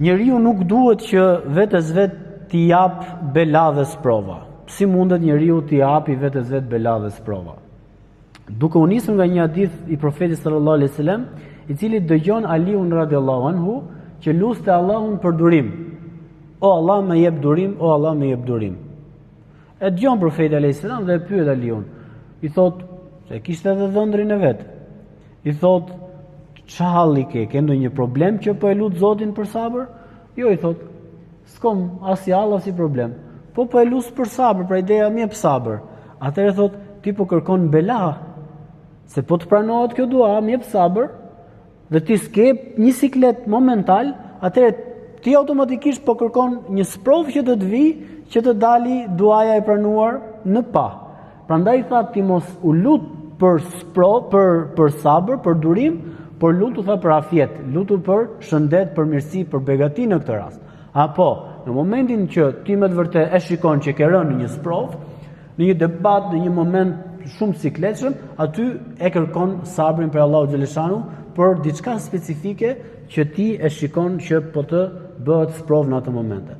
Njeriu nuk duhet që vetes vet t'i jap bela dhe sprova. Si mundet njeriu t'i japi vetes vet bela dhe sprova? Duke u nisur nga një hadith i profetit sallallahu alaihi wasallam, i cili dëgjon Aliun radhiyallahu anhu që lutte Allahun për durim. O Allah më jep durim, o Allah më jep durim. E dëgjon profeti alaihi salam dhe e pyet Aliun. I thot se kishte edhe dhëndrin e vet. I thot ç'a halli ke ndonjë problem që po e lut Zotin për sabër? Jo, i thot, s'kom as jall as i problem. Po e lut për sabër, pra ideja më jep sabër. Atëherë thot, ti po kërkon bela. Se po të pranohet kjo dua, më jep sabër, dhe ti s'ke një siklet momental, atëherë ti automatikisht po kërkon një sprov që të vi, që të dali duaja e pranuar në pa. Prandaj tha ti mos u lut për sprov, për sabër, për durim, por lutu tha për afjet, lutu për shëndet, për mirësi, për begati në këtë rast. Apo, në momentin që ti me të vërtet e shikon që ke rënë në një sprov, në një debat, në një moment shumë sikletshëm, aty e kërkon sabrin për Allahu xhaleshanu për diçka specifike që ti e shikon që po të bëhet sprov në atë momente.